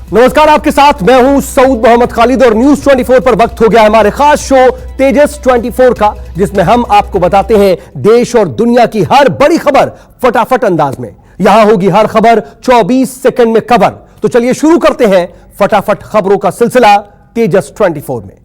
नमस्कार, आपके साथ मैं हूं सऊद मोहम्मद खालिद और न्यूज 24 पर वक्त हो गया हमारे खास शो तेजस 24 का, जिसमें हम आपको बताते हैं देश और दुनिया की हर बड़ी खबर फटाफट अंदाज में। यहां होगी हर खबर 24 सेकंड में कवर। तो चलिए शुरू करते हैं फटाफट खबरों का सिलसिला तेजस 24 में।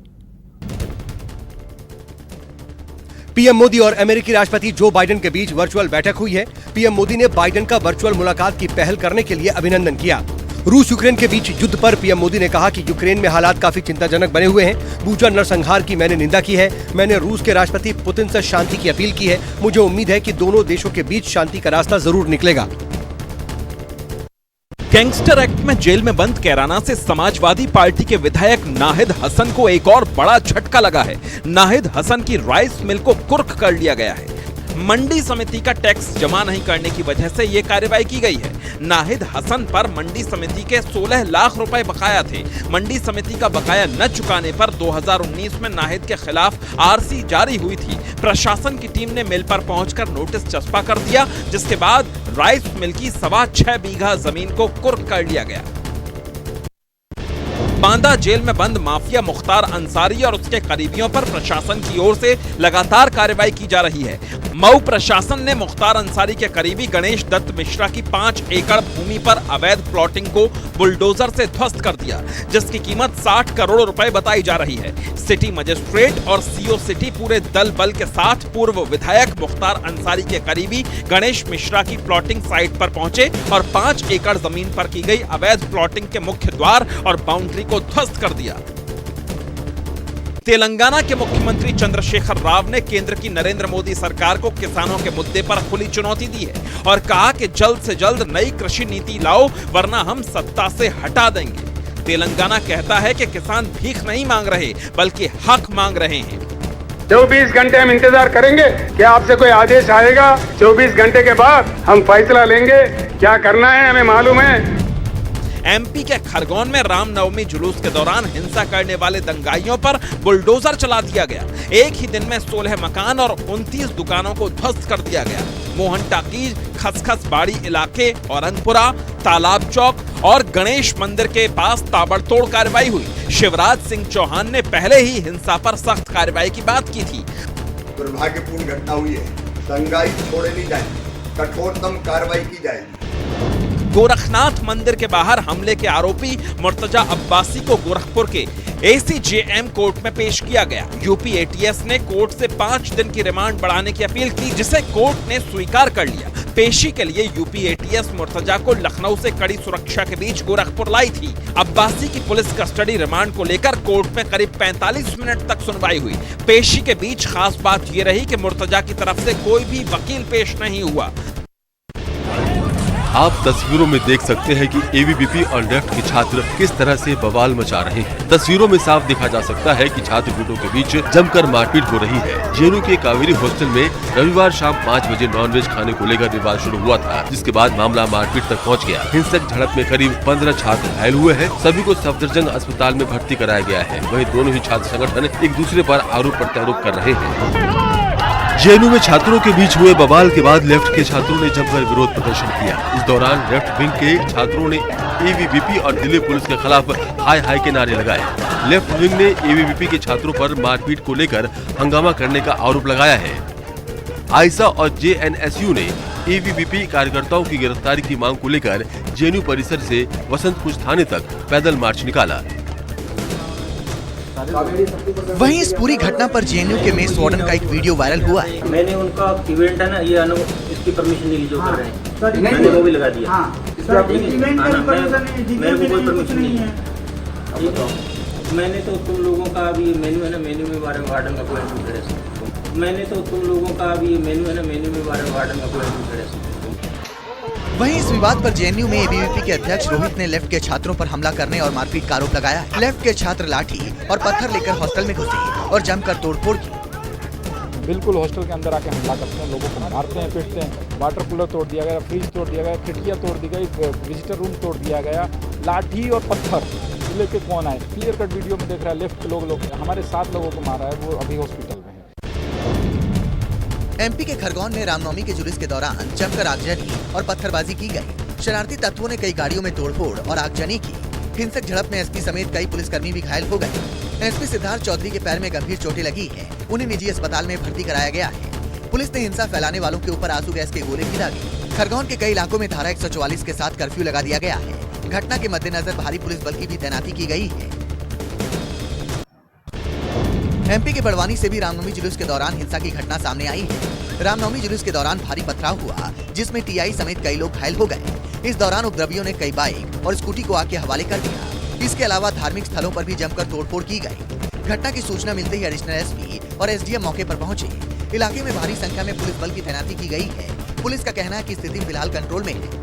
पीएम मोदी और अमेरिकी राष्ट्रपति जो बाइडेन के बीच वर्चुअल बैठक हुई है। पीएम मोदी ने बाइडेन का वर्चुअल मुलाकात की पहल करने के लिए अभिनंदन किया। रूस यूक्रेन के बीच युद्ध पर पीएम मोदी ने कहा कि यूक्रेन में हालात काफी चिंताजनक बने हुए हैं। बुचा नरसंहार की मैंने निंदा की है। मैंने रूस के राष्ट्रपति पुतिन से शांति की अपील की है। मुझे उम्मीद है कि दोनों देशों के बीच शांति का रास्ता जरूर निकलेगा। गैंगस्टर एक्ट में जेल में बंद कैराना से समाजवादी पार्टी के विधायक नाहिद हसन को एक और बड़ा झटका लगा है। नाहिद हसन की राइस मिल को कुर्क कर लिया गया है। मंडी समिति का टैक्स जमा नहीं करने की वजह से ये कार्रवाई की गई है। नाहिद हसन पर मंडी समिति के 16 लाख रुपए बकाया थे। मंडी समिति का बकाया न चुकाने पर 2019 में नाहिद के खिलाफ आरसी जारी हुई थी। प्रशासन की टीम ने मिल पर पहुंचकर नोटिस चस्पा कर दिया, जिसके बाद राइस मिल की 6.25 बीघा जमीन को कुर्क कर लिया गया। बांदा जेल में बंद माफिया मुख्तार अंसारी और उसके करीबियों पर प्रशासन की ओर से लगातार कार्रवाई की जा रही है। मऊ प्रशासन ने मुख्तार अंसारी के करीबी गणेश दत्त मिश्रा की 5 एकड़ भूमि पर अवैध प्लॉटिंग को बुलडोजर से ध्वस्त कर दिया, जिसकी कीमत 60 करोड़ रुपए बताई जा रही है। सिटी मजिस्ट्रेट और सीओ सिटी पूरे दल बल के साथ पूर्व विधायक मुख्तार अंसारी के करीबी गणेश मिश्रा की प्लॉटिंग साइट पर पहुंचे और 5 एकड़ जमीन पर की गई अवैध प्लॉटिंग के मुख्य द्वार और बाउंड्री को ध्वस्त कर दिया। तेलंगाना के मुख्यमंत्री चंद्रशेखर राव ने केंद्र की नरेंद्र मोदी सरकार को किसानों के मुद्दे पर खुली चुनौती दी है और कहा कि जल्द से जल्द नई कृषि नीति लाओ, वरना हम सत्ता से हटा देंगे। तेलंगाना कहता है कि किसान भीख नहीं मांग रहे, बल्कि हक मांग रहे हैं। 24 घंटे हम इंतजार करेंगे कि आपसे कोई आदेश आएगा। 24 घंटे के बाद हम फैसला लेंगे। क्या करना है हमें मालूम है। एमपी के खरगोन में रामनवमी जुलूस के दौरान हिंसा करने वाले दंगाइयों पर बुलडोजर चला दिया गया। एक ही दिन में 16 मकान और 29 दुकानों को ध्वस्त कर दिया गया। मोहन टाकीज, खसखस बाड़ी इलाके, औरंगपुरा, तालाब चौक और गणेश मंदिर के पास ताबड़तोड़ कार्रवाई हुई। शिवराज सिंह चौहान ने पहले ही हिंसा पर सख्त कार्रवाई की बात की थी। दुर्भाग्यपूर्ण घटना हुई है। दंगाई छोड़े नहीं जाएंगे, कठोरतम कार्रवाई की जाएगी। गोरखनाथ मंदिर के बाहर हमले के आरोपी मुर्तजा अब्बासी को गोरखपुर के ACJM कोर्ट में पेश किया गया। यूपी ATS ने कोर्ट से 5 दिन की रिमांड बढ़ाने की अपील की, जिसे कोर्ट ने स्वीकार कर लिया। पेशी के लिए यूपी ATS मुर्तजा को लखनऊ से कड़ी सुरक्षा के बीच गोरखपुर लाई थी। अब्बासी की पुलिस कस्टडी रिमांड को लेकर कोर्ट में करीब 45 मिनट तक सुनवाई हुई। पेशी के बीच खास बात यह रही कि मुर्तजा की तरफ से कोई भी वकील पेश नहीं हुआ। आप तस्वीरों में देख सकते हैं कि ABVP और लेफ्ट के छात्र किस तरह से बवाल मचा रहे हैं। तस्वीरों में साफ देखा जा सकता है कि छात्र गुटों के बीच जमकर मारपीट हो रही है। जेएनयू के कावेरी हॉस्टल में रविवार शाम 5 बजे नॉनवेज खाने को लेकर विवाद शुरू हुआ था, जिसके बाद मामला मारपीट तक पहुंच गया। हिंसक झड़प में करीब 15 छात्र घायल हुए हैं। सभी को सफदरजंग अस्पताल में भर्ती कराया गया है। वहीं दोनों ही छात्र संगठन एक दूसरे पर आरोप प्रत्यारोप कर रहे हैं। जेएनयू में छात्रों के बीच हुए बवाल के बाद लेफ्ट के छात्रों ने जमकर विरोध प्रदर्शन किया। इस दौरान लेफ्ट विंग के छात्रों ने ABVP और दिल्ली पुलिस के खिलाफ हाय हाय के नारे लगाए। लेफ्ट विंग ने ABVP के छात्रों पर मारपीट को लेकर हंगामा करने का आरोप लगाया है। आयसा और JNSU ने ABVP कार्यकर्ताओं की गिरफ्तारी की मांग को लेकर जेएनयू परिसर से वसंत कुंज थाने तक पैदल मार्च निकाला। वहीं इस पूरी घटना पर जेएनयू के मेस वार्डन का एक वीडियो वायरल हुआ है। मैंने उनका इवेंट है ना, ये इसकी परमिशन नहीं ली जो कर रहे हैं, मैंने वो भी लगा दिया। मेरे को कोई परमिशन नहीं है। मैंने तो तुम लोगों का अभी मेन्यू है ना, मेन्यू में बारे में वार्डन का कोई इंटरेस्ट। मैंने तो तुम लोगों का अभी मेन्यू है ना, मेन्यू में बारे में वार्डन का कोई इंटरेस्ट। वहीं इस विवाद पर जेएनयू में ABVP के अध्यक्ष रोहित ने लेफ्ट के छात्रों पर हमला करने और मारपीट का आरोप लगाया है। लेफ्ट के छात्र लाठी और पत्थर लेकर हॉस्टल में घुसे और जमकर तोड़फोड़ की। बिल्कुल हॉस्टल के अंदर आके हमला करते हैं, लोगों को मारते हैं, पीटते हैं। वाटर कूलर तोड़ दिया गया, फ्रिज तोड़ दिया गया, खिड़कियां तोड़ दी गई, विजिटर रूम तोड़ दिया गया। लाठी और पत्थर लेके कौन आए? क्लियर कट वीडियो में देख रहा है। लेफ्ट के लोग हमारे 7 लोगों को मारा है, वो अभी हॉस्पिटल में है। MP के खरगोन में रामनवमी के जुलूस के दौरान जमकर आगजनी और पत्थरबाजी की गई। शरारती तत्वों ने कई गाड़ियों में तोड़फोड़ और आगजनी की। हिंसक झड़प में एसपी समेत कई पुलिसकर्मी भी घायल हो गए। एसपी सिद्धार्थ चौधरी के पैर में गंभीर चोटें लगी है, उन्हें निजी अस्पताल में भर्ती कराया गया है। पुलिस ने हिंसा फैलाने वालों के ऊपर आंसू गैस के गोले भी दागे। खरगोन के कई इलाकों में धारा 144 के साथ कर्फ्यू लगा दिया गया है। घटना के मद्देनजर भारी पुलिस बल की भी तैनाती की गई है। एमपी के बड़वानी से भी रामनवमी जुलूस के दौरान हिंसा की घटना सामने आई है। रामनवमी जुलूस के दौरान भारी पथराव हुआ, जिसमें टीआई समेत कई लोग घायल हो गए। इस दौरान उपद्रवियों ने कई बाइक और स्कूटी को आग के हवाले कर दिया। इसके अलावा धार्मिक स्थलों पर भी जमकर तोड़फोड़ की गई। घटना की सूचना मिलते ही एडिशनल एसपी और एसडीएम मौके पर पहुंचे। इलाके में भारी संख्या में पुलिस बल की तैनाती की गई है। पुलिस का कहना है कि स्थिति फिलहाल कंट्रोल में है।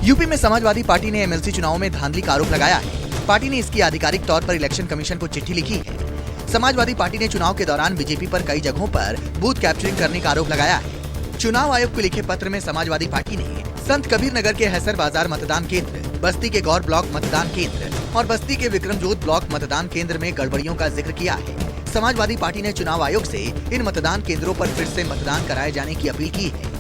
यूपी में समाजवादी पार्टी ने एमएलसी चुनावों में धांधली का आरोप लगाया है। पार्टी ने इसकी आधिकारिक तौर पर इलेक्शन कमीशन को चिट्ठी लिखी है। समाजवादी पार्टी ने चुनाव के दौरान बीजेपी पर कई जगहों पर बूथ कैप्चरिंग करने का आरोप लगाया है। चुनाव आयोग को लिखे पत्र में समाजवादी पार्टी ने संत कबीर नगर के हैसर बाजार मतदान केंद्र, बस्ती के गौर ब्लॉक मतदान केंद्र और बस्ती के विक्रमजोत ब्लॉक मतदान केंद्र में गड़बड़ियों का जिक्र किया है। समाजवादी पार्टी ने चुनाव आयोग से इन मतदान केंद्रों पर फिर से मतदान कराए जाने की अपील की है।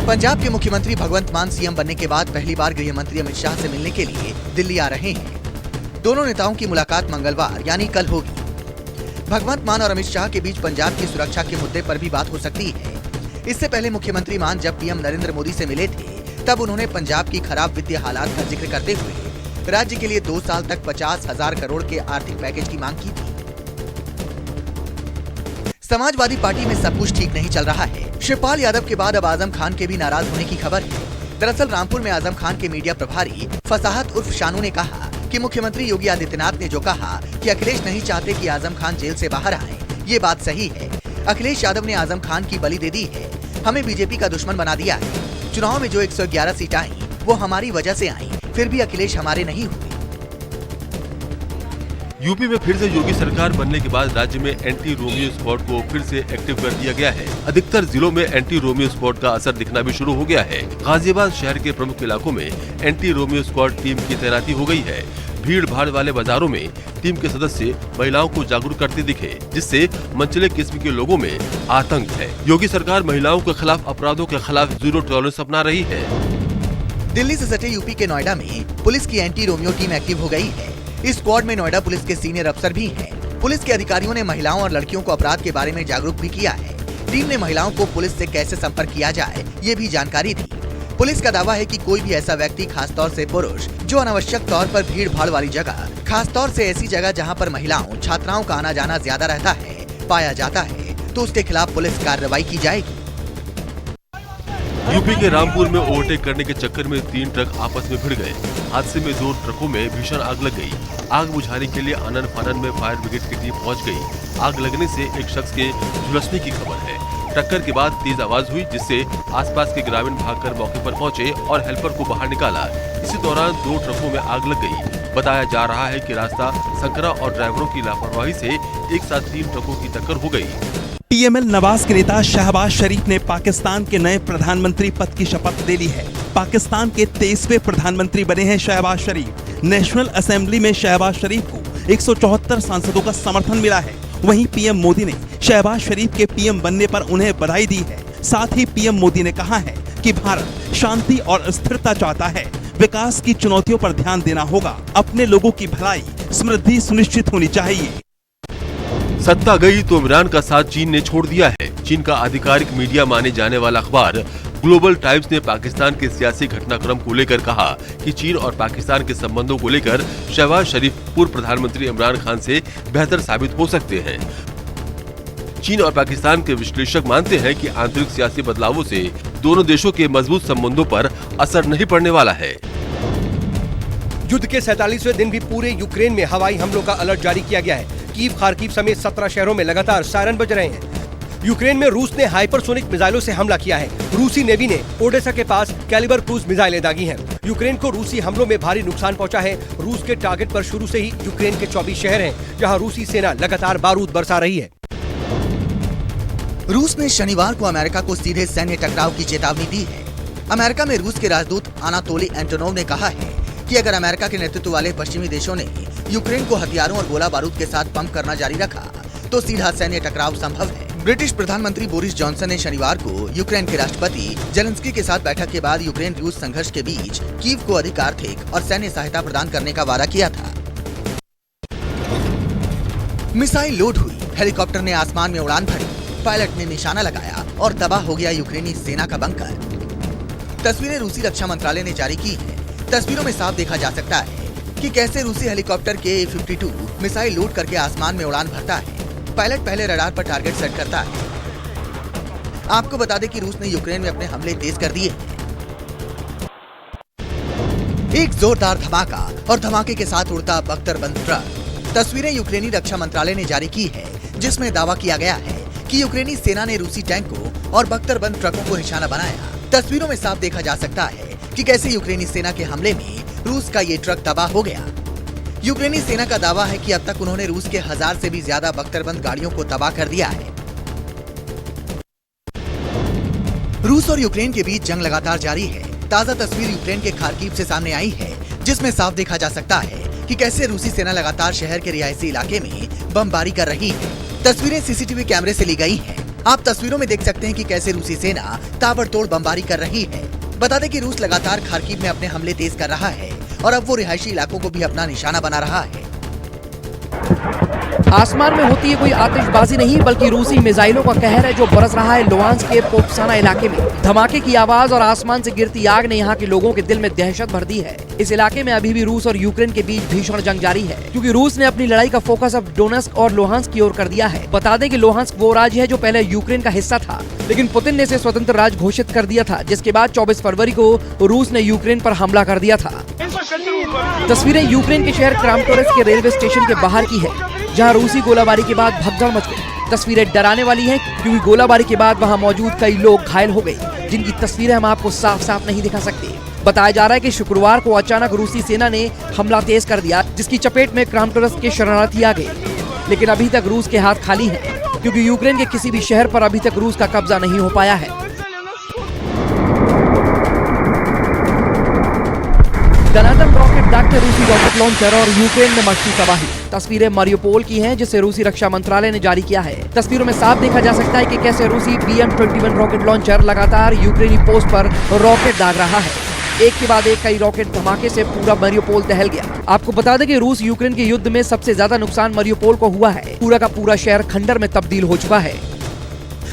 पंजाब के मुख्यमंत्री भगवंत मान सीएम बनने के बाद पहली बार गृह मंत्री अमित शाह से मिलने के लिए दिल्ली आ रहे हैं। दोनों नेताओं की मुलाकात मंगलवार यानी कल होगी। भगवंत मान और अमित शाह के बीच पंजाब की सुरक्षा के मुद्दे पर भी बात हो सकती है। इससे पहले मुख्यमंत्री मान जब पीएम नरेंद्र मोदी से मिले थे, तब उन्होंने पंजाब की खराब वित्तीय हालात का जिक्र करते हुए राज्य के लिए 2 साल तक 50,000 करोड़ के आर्थिक पैकेज की मांग की थी। समाजवादी पार्टी में सब कुछ ठीक नहीं चल रहा है। शिवपाल यादव के बाद अब आजम खान के भी नाराज होने की खबर है। दरअसल रामपुर में आजम खान के मीडिया प्रभारी फसाहत उर्फ शानू ने कहा कि मुख्यमंत्री योगी आदित्यनाथ ने जो कहा कि अखिलेश नहीं चाहते कि आजम खान जेल से बाहर आए, ये बात सही है। अखिलेश यादव ने आजम खान की बलि दे दी है, हमें बीजेपी का दुश्मन बना दिया है। चुनाव में जो 111 सीट आई वो हमारी वजह से आई, फिर भी अखिलेश हमारे नहीं हुए। यूपी में फिर से योगी सरकार बनने के बाद राज्य में एंटी रोमियो स्क्वाड को फिर से एक्टिव कर दिया गया है। अधिकतर जिलों में एंटी रोमियो स्क्वाड का असर दिखना भी शुरू हो गया है। गाजियाबाद शहर के प्रमुख इलाकों में एंटी रोमियो स्क्वाड टीम की तैनाती हो गई है। भीड़ भाड़ वाले बाजारों में टीम के सदस्य महिलाओं को जागरूक करते दिखे, जिससे मनचले किस्म के लोगों में आतंक है। योगी सरकार महिलाओं के खिलाफ अपराधों के खिलाफ जीरो टॉलरेंस अपना रही है। दिल्ली से सटे यूपी के नोएडा में पुलिस की एंटी रोमियो टीम एक्टिव हो गई है। इस स्क्वाड में नोएडा पुलिस के सीनियर अफसर भी हैं। पुलिस के अधिकारियों ने महिलाओं और लड़कियों को अपराध के बारे में जागरूक भी किया है। टीम ने महिलाओं को पुलिस से कैसे संपर्क किया जाए, ये भी जानकारी दी। पुलिस का दावा है कि कोई भी ऐसा व्यक्ति, खासतौर से पुरुष, जो अनावश्यक तौर पर भीड़ भाड़ वाली जगह, खासतौर से ऐसी जगह जहां पर महिलाओं, छात्राओं का आना जाना ज्यादा रहता है, पाया जाता है, तो उसके खिलाफ पुलिस कार्रवाई की जाएगी। यूपी के रामपुर में ओवरटेक करने के चक्कर में 3 ट्रक आपस में भिड़ गए। हादसे में 2 ट्रकों में भीषण आग लग गई। आग बुझाने के लिए आनन फानन में फायर ब्रिगेड की टीम पहुंच गई। आग लगने से एक शख्स के झुलसने की खबर है। टक्कर के बाद तेज आवाज हुई, जिससे आसपास के ग्रामीण भागकर मौके पर पहुंचे और हेल्पर को बाहर निकाला। इसी दौरान 2 ट्रकों में आग लग गई। बताया जा रहा है कि रास्ता संकरा और ड्राइवरों की लापरवाही से एक साथ 3 ट्रकों की टक्कर हो गई। पीएमएल नवाज के नेता शहबाज शरीफ ने पाकिस्तान के नए प्रधानमंत्री पद की शपथ ले ली है। पाकिस्तान के 23वें प्रधानमंत्री बने हैं शहबाज शरीफ। नेशनल असेंबली में शहबाज शरीफ को 174 सांसदों का समर्थन मिला है। वहीं पीएम मोदी ने शहबाज शरीफ के पीएम बनने पर उन्हें बधाई दी है। साथ ही पीएम मोदी ने कहा है कि भारत शांति और स्थिरता चाहता है। विकास की चुनौतियों पर ध्यान देना होगा। अपने लोगों की भलाई, समृद्धि सुनिश्चित होनी चाहिए। सत्ता गई तो इमरान का साथ चीन ने छोड़ दिया है। चीन का आधिकारिक मीडिया माने जाने वाला अखबार ग्लोबल टाइम्स ने पाकिस्तान के सियासी घटनाक्रम को लेकर कहा कि चीन और पाकिस्तान के संबंधों को लेकर शहबाज शरीफ पूर्व प्रधानमंत्री इमरान खान से बेहतर साबित हो सकते हैं। चीन और पाकिस्तान के विश्लेषक मानते हैं कि आंतरिक सियासी बदलावों से दोनों देशों के मजबूत संबंधों पर असर नहीं पड़ने वाला है। युद्ध के 47वें दिन भी पूरे यूक्रेन में हवाई हमलों का अलर्ट जारी किया गया है। कीव, खार्किव समेत 17 शहरों में लगातार सायरन बज रहे हैं। यूक्रेन में रूस ने हाइपरसोनिक मिसाइलों से हमला किया है। रूसी नेवी ने ओडेसा के पास कैलिबर क्रूज मिसाइलें दागी हैं। यूक्रेन को रूसी हमलों में भारी नुकसान पहुंचा है। रूस के टारगेट पर शुरू से ही यूक्रेन के 24 शहर हैं, जहां रूसी सेना लगातार बारूद बरसा रही है। रूस ने शनिवार को अमेरिका को सीधे सैन्य टकराव की चेतावनी दी है। अमेरिका में रूस के राजदूत अनातोली एंटोनोव ने कहा है कि अगर अमेरिका के नेतृत्व वाले पश्चिमी देशों ने यूक्रेन को हथियारों और गोला बारूद के साथ पंप करना जारी रखा तो सीधा सैन्य टकराव संभव है। ब्रिटिश प्रधानमंत्री बोरिस जॉनसन ने शनिवार को यूक्रेन के राष्ट्रपति जेलेंस्की के साथ बैठक के बाद यूक्रेन रूस संघर्ष के बीच कीव को अधिक आर्थिक और सैन्य सहायता प्रदान करने का वादा किया था। मिसाइल लोड हुई, हेलीकॉप्टर ने आसमान में उड़ान भरी, पायलट ने निशाना लगाया और तबाह हो गया यूक्रेनी सेना का बंकर। तस्वीरें रूसी रक्षा मंत्रालय ने जारी की है। तस्वीरों में साफ देखा जा सकता है कि कैसे रूसी हेलीकॉप्टर के A-52 मिसाइल लोड करके आसमान में उड़ान भरता है। पायलट पहले रडार पर टारगेट सेट करता है। आपको बता दें कि रूस ने यूक्रेन में अपने हमले तेज कर दिए हैं। एक जोरदार धमाका और धमाके के साथ उड़ता बख्तरबंद ट्रक। तस्वीरें यूक्रेनी रक्षा मंत्रालय ने जारी की है, जिसमें दावा किया गया है कि यूक्रेनी सेना ने रूसी टैंकों और बख्तरबंद ट्रकों को निशाना बनाया। तस्वीरों में साफ देखा जा सकता है कि कैसे यूक्रेनी सेना के हमले में रूस का ये ट्रक तबाह हो गया। यूक्रेनी सेना का दावा है कि अब तक उन्होंने रूस के 1000 से भी ज्यादा बख्तरबंद गाड़ियों को तबाह कर दिया है। रूस और यूक्रेन के बीच जंग लगातार जारी है। ताजा तस्वीर यूक्रेन के खार्किव से सामने आई है, जिसमें साफ देखा जा सकता है कि कैसे रूसी सेना लगातार शहर के रिहायशी इलाके में बमबारी कर रही है। तस्वीरें सीसीटीवी कैमरे से ली गई हैं। आप तस्वीरों में देख सकते हैं कि कैसे रूसी सेना ताबड़तोड़ बमबारी कर रही है। बता दें कि रूस लगातार खार्किव में अपने हमले तेज कर रहा है और अब वो रिहायशी इलाकों को भी अपना निशाना बना रहा है। आसमान में होती है कोई आतिशबाजी नहीं, बल्कि रूसी मिसाइलों का कहर है जो बरस रहा है लुहांस्क के पोप्साना इलाके में। धमाके की आवाज और आसमान से गिरती आग ने यहाँ के लोगों के दिल में दहशत भर दी है। इस इलाके में अभी भी रूस और यूक्रेन के बीच भीषण जंग जारी है, क्योंकि रूस ने अपनी लड़ाई का फोकस अब डोनेस्क और लुहांस्क की ओर कर दिया है। बता दें कि लुहांस्क वो राज्य है जो पहले यूक्रेन का हिस्सा था, लेकिन पुतिन ने इसे स्वतंत्र राज्य घोषित कर दिया था, जिसके बाद 24 फरवरी को रूस ने यूक्रेन पर हमला कर दिया था। तस्वीरें यूक्रेन के शहर क्रामाटोर्स्क के रेलवे स्टेशन के बाहर की है, जहां रूसी गोलाबारी के बाद भगदड़ मच गई। तस्वीरें डराने वाली हैं, क्योंकि गोलाबारी के बाद वहां मौजूद कई लोग घायल हो गए, जिनकी तस्वीरें हम आपको साफ साफ नहीं दिखा सकते। बताया जा रहा है कि शुक्रवार को अचानक रूसी सेना ने हमला तेज कर दिया, जिसकी चपेट में क्रामाटोर्स्क के शरणार्थी आ गए। लेकिन अभी तक रूस के हाथ खाली हैं, क्योंकि यूक्रेन के किसी भी शहर पर अभी तक रूस का कब्जा नहीं हो पाया है। दनादन रॉकेट दागते रूसी रॉकेट लॉन्चर और यूक्रेन में मची तबाही। तस्वीरें मारियोपोल की हैं, जिसे रूसी रक्षा मंत्रालय ने जारी किया है। तस्वीरों में साफ देखा जा सकता है कि कैसे रूसी BM-21 रॉकेट लॉन्चर लगातार यूक्रेनी पोस्ट पर रॉकेट दाग रहा है। एक के बाद एक कई रॉकेट धमाके से पूरा मारियोपोल दहल गया। आपको बता दें कि रूस यूक्रेन के युद्ध में सबसे ज्यादा नुकसान मारियोपोल को हुआ है। पूरा का पूरा शहर खंडर में तब्दील हो चुका है।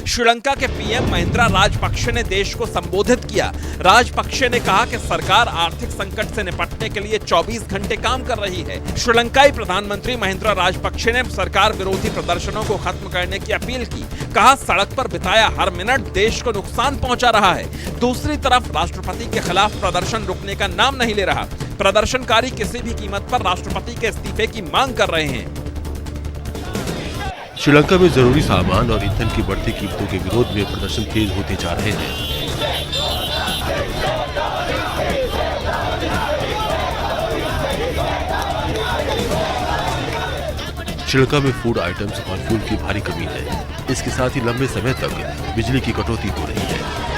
श्रीलंका के पीएम महिंद्रा राजपक्षे ने देश को संबोधित किया। राजपक्षे ने कहा कि सरकार आर्थिक संकट से निपटने के लिए 24 घंटे काम कर रही है। श्रीलंकाई प्रधानमंत्री महिंद्रा राजपक्षे ने सरकार विरोधी प्रदर्शनों को खत्म करने की अपील की। कहा, सड़क पर बिताया हर मिनट देश को नुकसान पहुंचा रहा है। दूसरी तरफ राष्ट्रपति के खिलाफ प्रदर्शन रुकने का नाम नहीं ले रहा। प्रदर्शनकारी किसी भी कीमत पर राष्ट्रपति के इस्तीफे की मांग कर रहे हैं। श्रीलंका में जरूरी सामान और ईंधन की बढ़ती कीमतों के विरोध में प्रदर्शन तेज होते जा रहे हैं। श्रीलंका में फूड आइटम्स और फ्यूल की भारी कमी है। इसके साथ ही लंबे समय तक बिजली की कटौती हो रही है।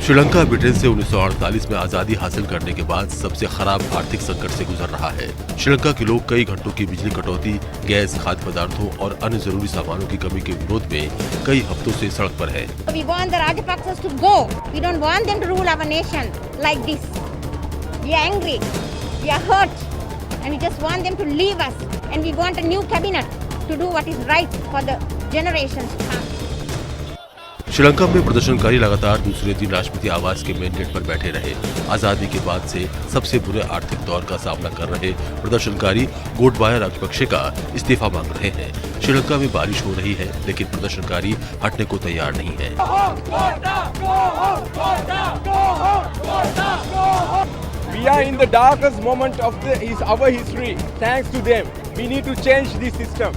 श्रीलंका ब्रिटेन से 1948 में आजादी हासिल करने के बाद सबसे खराब आर्थिक संकट से गुजर रहा है। श्रीलंका के लोग कई घंटों की बिजली कटौती, गैस, खाद्य पदार्थों और अन्य जरूरी सामानों की कमी के विरोध में कई हफ्तों से सड़क पर है। We want the Rajapaksas to go. We don't want them to rule our nation like this. We are angry, we are hurt, and we just want them to leave us. And we want a new cabinet to do what is right for the generations to come. Sri Lanka में प्रदर्शनकारी लगातार दूसरे दिन राष्ट्रपति आवास के main gate पर बैठे रहे। आजादी के बाद से सबसे बुरे आर्थिक दौर का सामना कर रहे प्रदर्शनकारी गोटबाया राजपक्षे का इस्तीफा मांग रहे हैं। श्रीलंका में बारिश हो रही है, लेकिन प्रदर्शनकारी हटने को तैयार नहीं है। We are in the darkest moment of our history. Thanks to them, we need to change this system.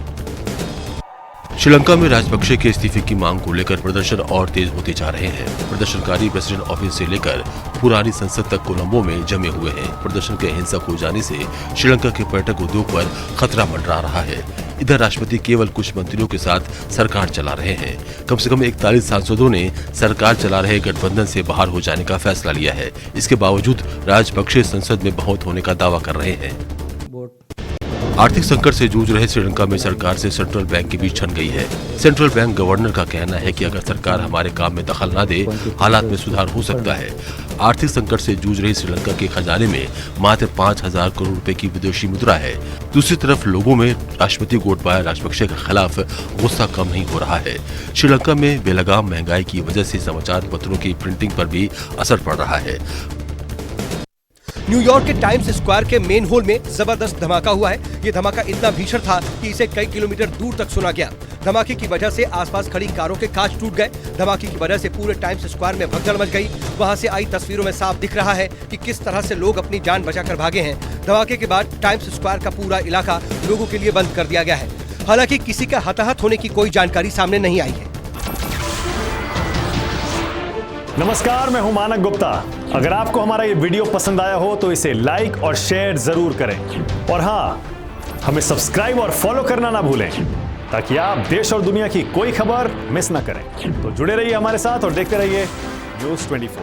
Sri Lanka में राजपक्षे के इस्तीफे की मांग को लेकर प्रदर्शन और तेज होते जा रहे हैं। प्रदर्शनकारी प्रेसिडेंट ऑफिस से लेकर पुरानी संसद तक कोलंबो में जमे हुए हैं। प्रदर्शन के हिंसक हो जाने से श्रीलंका के पर्यटक उद्योग पर खतरा मंडरा रहा है। इधर राष्ट्रपति केवल कुछ मंत्रियों के साथ सरकार चला रहे हैं। कम से कम 41 सांसदों ने सरकार चला रहे गठबंधन से बाहर हो जाने का फैसला लिया है। इसके बावजूद राजपक्षे संसद में बहुमत होने का दावा कर रहे हैं। आर्थिक संकट से जूझ रहे श्रीलंका में सरकार से सेंट्रल बैंक के बीच छन गई है। सेंट्रल बैंक गवर्नर का कहना है कि अगर सरकार हमारे काम में दखल न दे, हालात में सुधार हो सकता है। आर्थिक संकट से जूझ रही श्रीलंका के खजाने में मात्र 5,000 करोड़ रुपए की विदेशी मुद्रा है। दूसरी तरफ लोगों में राष्ट्रपति गोटबाया राजपक्षे के खिलाफ गुस्सा कम नहीं हो रहा है। श्रीलंका में बेलगाम महंगाई की वजह से समाचार पत्रों की प्रिंटिंग पर भी असर पड़ रहा है। न्यूयॉर्क के टाइम्स स्क्वायर के मेन हॉल में जबरदस्त धमाका हुआ है। ये धमाका इतना भीषण था कि इसे कई किलोमीटर दूर तक सुना गया। धमाके की वजह से आसपास खड़ी कारों के कांच टूट गए। धमाके की वजह से पूरे टाइम्स स्क्वायर में भगदड़ मच गई। वहां से आई तस्वीरों में साफ दिख रहा है कि किस तरह से लोग अपनी जान बचाकर भागे हैं। धमाके के बाद टाइम्स स्क्वायर का पूरा इलाका लोगों के लिए बंद कर दिया गया है। हालांकि किसी का हताहत होने की कोई जानकारी सामने नहीं आई है। नमस्कार, मैं हूं मानक गुप्ता। अगर आपको हमारा ये वीडियो पसंद आया हो तो इसे लाइक और शेयर जरूर करें। और हाँ, हमें सब्सक्राइब और फॉलो करना ना भूलें ताकि आप देश और दुनिया की कोई खबर मिस ना करें। तो जुड़े रहिए हमारे साथ और देखते रहिए न्यूज़ 24।